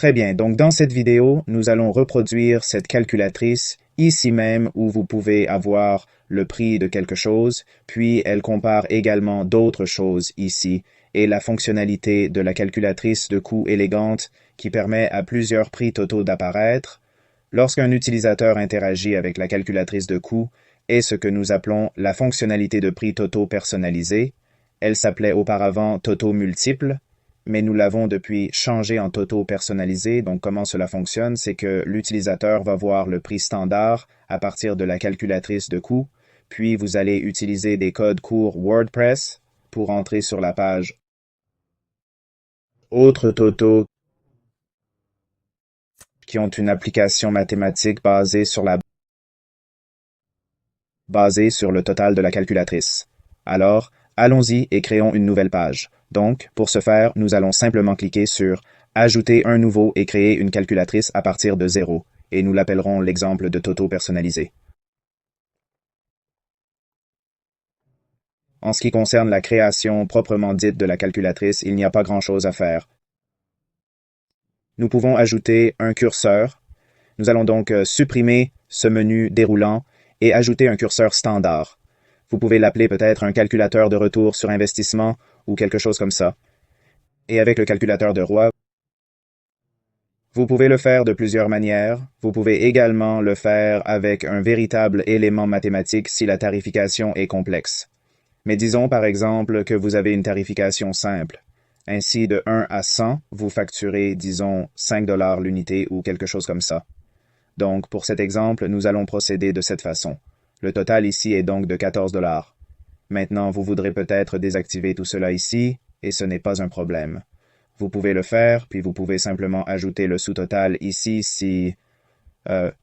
Très bien, donc dans cette vidéo, nous allons reproduire cette calculatrice ici même où vous pouvez avoir le prix de quelque chose, puis elle compare également d'autres choses ici, et la fonctionnalité de la calculatrice de coût élégante qui permet à plusieurs prix totaux d'apparaître lorsqu'un utilisateur interagit avec la calculatrice de coût est ce que nous appelons la fonctionnalité de prix totaux personnalisé. Elle s'appelait auparavant totaux multiples, mais nous l'avons depuis changé en totaux personnalisé. Donc, comment cela fonctionne, c'est que l'utilisateur va voir le prix standard à partir de la calculatrice de coût, puis vous allez utiliser des codes courts WordPress pour entrer sur la page Autres totaux qui ont une application mathématique basée sur le total de la calculatrice. Alors, allons-y et créons une nouvelle page. Donc, pour ce faire, nous allons simplement cliquer sur Ajouter un nouveau et créer une calculatrice à partir de 0, et nous l'appellerons l'exemple de Toto personnalisé. En ce qui concerne la création proprement dite de la calculatrice, il n'y a pas grand-chose à faire. Nous pouvons ajouter un curseur. Nous allons donc supprimer ce menu déroulant et ajouter un curseur standard. Vous pouvez l'appeler peut-être un calculateur de retour sur investissement ou quelque chose comme ça. Et avec le calculateur de roi, vous pouvez le faire de plusieurs manières. Vous pouvez également le faire avec un véritable élément mathématique si la tarification est complexe. Mais disons par exemple que vous avez une tarification simple. Ainsi, de 1 à 100, vous facturez, disons, 5 $ l'unité ou quelque chose comme ça. Donc, pour cet exemple, nous allons procéder de cette façon. Le total ici est donc de 14 $. Maintenant, vous voudrez peut-être désactiver tout cela ici, et ce n'est pas un problème. Vous pouvez le faire, puis vous pouvez simplement ajouter le sous-total ici si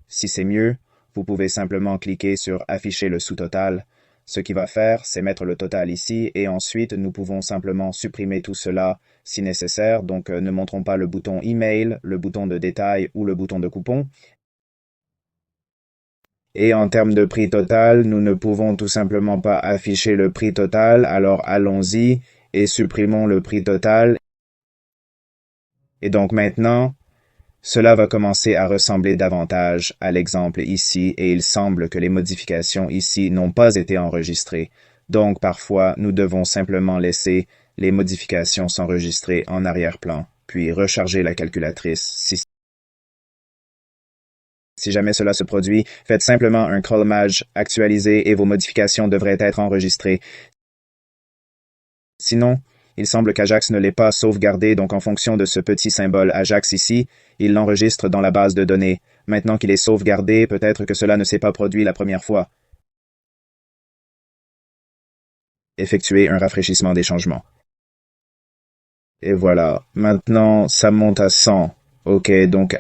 c'est mieux. Vous pouvez simplement cliquer sur Afficher le sous-total. Ce qu'il va faire, c'est mettre le total ici, et ensuite, nous pouvons simplement supprimer tout cela si nécessaire. Donc, ne montrons pas le bouton Email, le bouton de détail ou le bouton de coupon. Et en termes de prix total, nous ne pouvons tout simplement pas afficher le prix total, alors allons-y et supprimons le prix total. Et donc maintenant, cela va commencer à ressembler davantage à l'exemple ici et il semble que les modifications ici n'ont pas été enregistrées. Donc parfois, nous devons simplement laisser les modifications s'enregistrer en arrière-plan, puis recharger la calculatrice. Si jamais cela se produit, faites simplement un collimage actualisé et vos modifications devraient être enregistrées. Sinon, il semble qu'Ajax ne l'ait pas sauvegardé, donc en fonction de ce petit symbole Ajax ici, il l'enregistre dans la base de données. Maintenant qu'il est sauvegardé, peut-être que cela ne s'est pas produit la première fois. Effectuez un rafraîchissement des changements. Et voilà, maintenant ça monte à 100. Ok, donc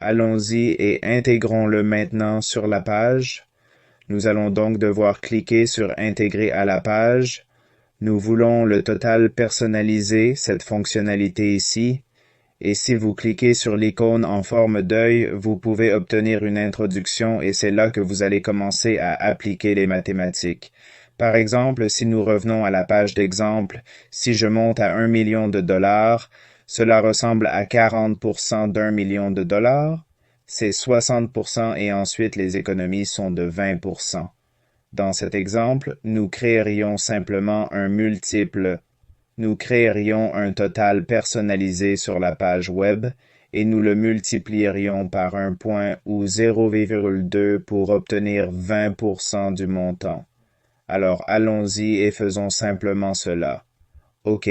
allons-y et intégrons-le maintenant sur la page. Nous allons donc devoir cliquer sur Intégrer à la page. Nous voulons le total personnalisé, cette fonctionnalité ici. Et si vous cliquez sur l'icône en forme d'œil, vous pouvez obtenir une introduction et c'est là que vous allez commencer à appliquer les mathématiques. Par exemple, si nous revenons à la page d'exemple, si je monte à 1 million de dollars, cela ressemble à 40% d'1 million de dollars. C'est 60% et ensuite les économies sont de 20%. Dans cet exemple, nous créerions simplement un multiple. Nous créerions un total personnalisé sur la page web et nous le multiplierions par un point ou 0,2 pour obtenir 20% du montant. Alors allons-y et faisons simplement cela. OK,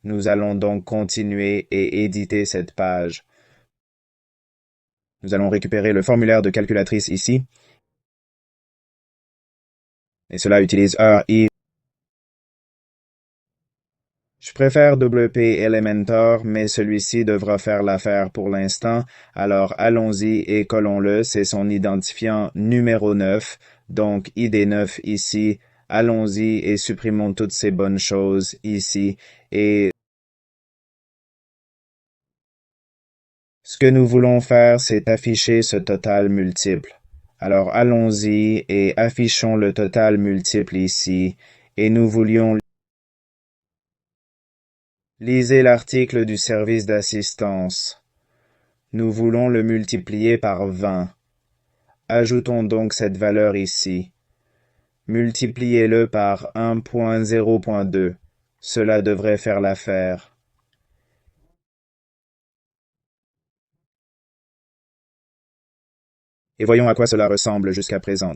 nous allons donc continuer et éditer cette page. Nous allons récupérer le formulaire de calculatrice ici. Et cela utilise heure I. Je préfère WP Elementor, mais celui-ci devra faire l'affaire pour l'instant. Alors allons-y et collons-le. C'est son identifiant numéro 9. Donc ID 9 ici. Allons-y et supprimons toutes ces bonnes choses ici. Et ce que nous voulons faire, c'est afficher ce total multiple. Alors allons-y et affichons le total multiple ici. Et nous voulions Lisez l'article du service d'assistance. Nous voulons le multiplier par 20. Ajoutons donc cette valeur ici. Multipliez-le par 1.0.2. Cela devrait faire l'affaire. Et voyons à quoi cela ressemble jusqu'à présent.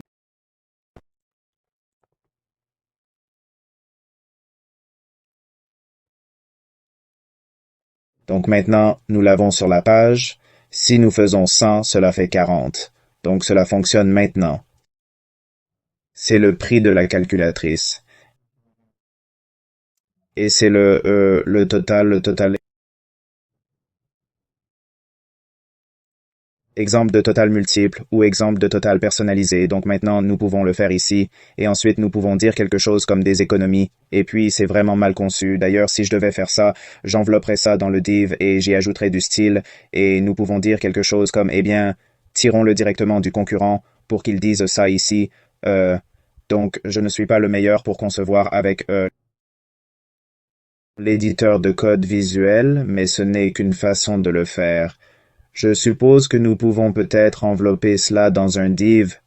Donc maintenant, nous l'avons sur la page. Si nous faisons 100, cela fait 40. Donc cela fonctionne maintenant. C'est le prix de la calculatrice. Et c'est le total. Exemple de total multiple ou exemple de total personnalisé. Donc maintenant, nous pouvons le faire ici. Et ensuite, nous pouvons dire quelque chose comme des économies. Et puis, c'est vraiment mal conçu. D'ailleurs, si je devais faire ça, j'envelopperais ça dans le div et j'y ajouterais du style. Et nous pouvons dire quelque chose comme, eh bien, tirons-le directement du concurrent pour qu'il dise ça ici. Donc, je ne suis pas le meilleur pour concevoir avec l'éditeur de code visuel, mais ce n'est qu'une façon de le faire. Je suppose que nous pouvons peut-être envelopper cela dans un div.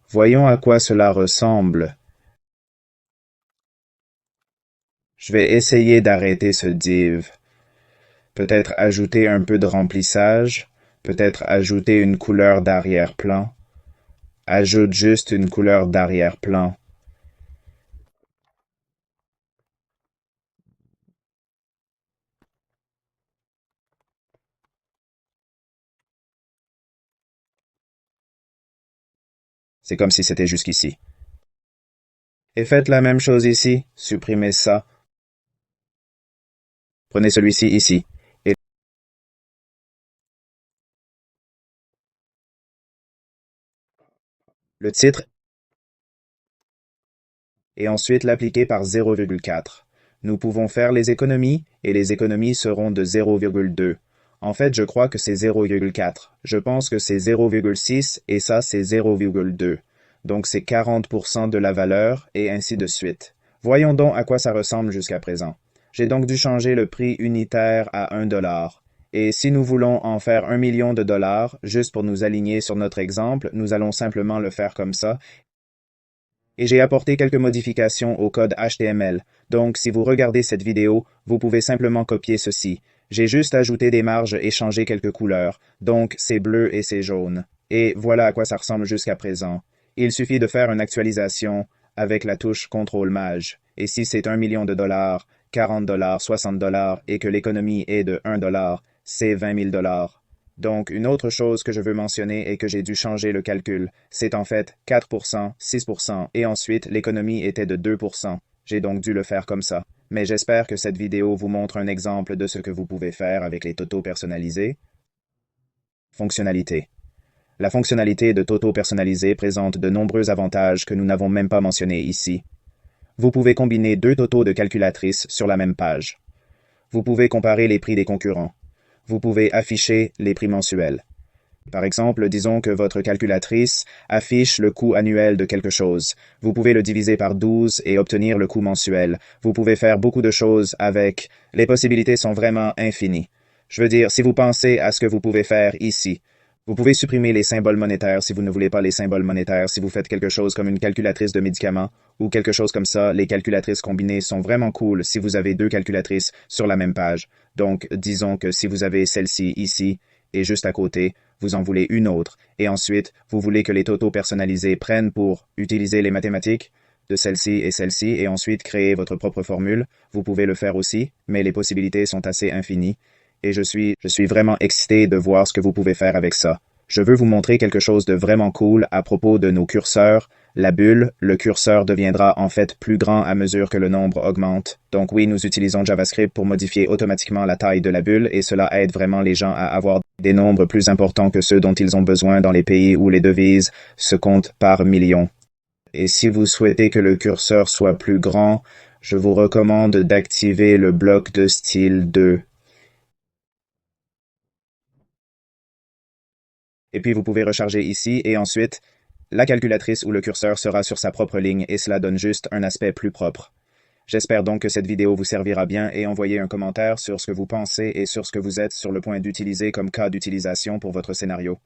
Voyons à quoi cela ressemble. Je vais essayer d'arrêter ce div. Peut-être ajouter un peu de remplissage. Peut-être ajouter une couleur d'arrière-plan. Ajoute juste une couleur d'arrière-plan. C'est comme si c'était jusqu'ici. Et faites la même chose ici. Supprimez ça. Prenez celui-ci ici. Et le titre et ensuite l'appliquer par 0,4. Nous pouvons faire les économies et les économies seront de 0,2. En fait, je crois que c'est 0,4. Je pense que c'est 0,6 et ça c'est 0,2. Donc c'est 40% de la valeur et ainsi de suite. Voyons donc à quoi ça ressemble jusqu'à présent. J'ai donc dû changer le prix unitaire à 1 dollar. Et si nous voulons en faire 1 million de dollars, juste pour nous aligner sur notre exemple, nous allons simplement le faire comme ça et j'ai apporté quelques modifications au code HTML. Donc, si vous regardez cette vidéo, vous pouvez simplement copier ceci. J'ai juste ajouté des marges et changé quelques couleurs. Donc, c'est bleu et c'est jaune. Et voilà à quoi ça ressemble jusqu'à présent. Il suffit de faire une actualisation avec la touche CTRL-MAJ. Et si c'est 1 million de dollars, 40 dollars, 60 dollars et que l'économie est de 1 dollar, c'est 20 000 dollars. Donc, une autre chose que je veux mentionner est que j'ai dû changer le calcul. C'est en fait 4%, 6% et ensuite l'économie était de 2%. J'ai donc dû le faire comme ça. Mais j'espère que cette vidéo vous montre un exemple de ce que vous pouvez faire avec les totaux personnalisés. Fonctionnalité. La fonctionnalité de totaux personnalisés présente de nombreux avantages que nous n'avons même pas mentionnés ici. Vous pouvez combiner deux totaux de calculatrices sur la même page. Vous pouvez comparer les prix des concurrents. Vous pouvez afficher les prix mensuels. Par exemple, disons que votre calculatrice affiche le coût annuel de quelque chose. Vous pouvez le diviser par 12 et obtenir le coût mensuel. Vous pouvez faire beaucoup de choses avec. Les possibilités sont vraiment infinies. Je veux dire, si vous pensez à ce que vous pouvez faire ici, vous pouvez supprimer les symboles monétaires si vous ne voulez pas les symboles monétaires. Si vous faites quelque chose comme une calculatrice de médicaments ou quelque chose comme ça, les calculatrices combinées sont vraiment cool si vous avez deux calculatrices sur la même page. Donc, disons que si vous avez celle-ci ici et juste à côté, vous en voulez une autre, et ensuite, vous voulez que les totaux personnalisés prennent pour utiliser les mathématiques de celle-ci, et ensuite créer votre propre formule. Vous pouvez le faire aussi, mais les possibilités sont assez infinies et je suis vraiment excité de voir ce que vous pouvez faire avec ça. Je veux vous montrer quelque chose de vraiment cool à propos de nos curseurs. La bulle, le curseur deviendra en fait plus grand à mesure que le nombre augmente. Donc oui, nous utilisons JavaScript pour modifier automatiquement la taille de la bulle et cela aide vraiment les gens à avoir des nombres plus importants que ceux dont ils ont besoin dans les pays où les devises se comptent par millions. Et si vous souhaitez que le curseur soit plus grand, je vous recommande d'activer le bloc de style 2. Et puis vous pouvez recharger ici et ensuite, la calculatrice ou le curseur sera sur sa propre ligne et cela donne juste un aspect plus propre. J'espère donc que cette vidéo vous servira bien et envoyez un commentaire sur ce que vous pensez et sur ce que vous êtes sur le point d'utiliser comme cas d'utilisation pour votre scénario.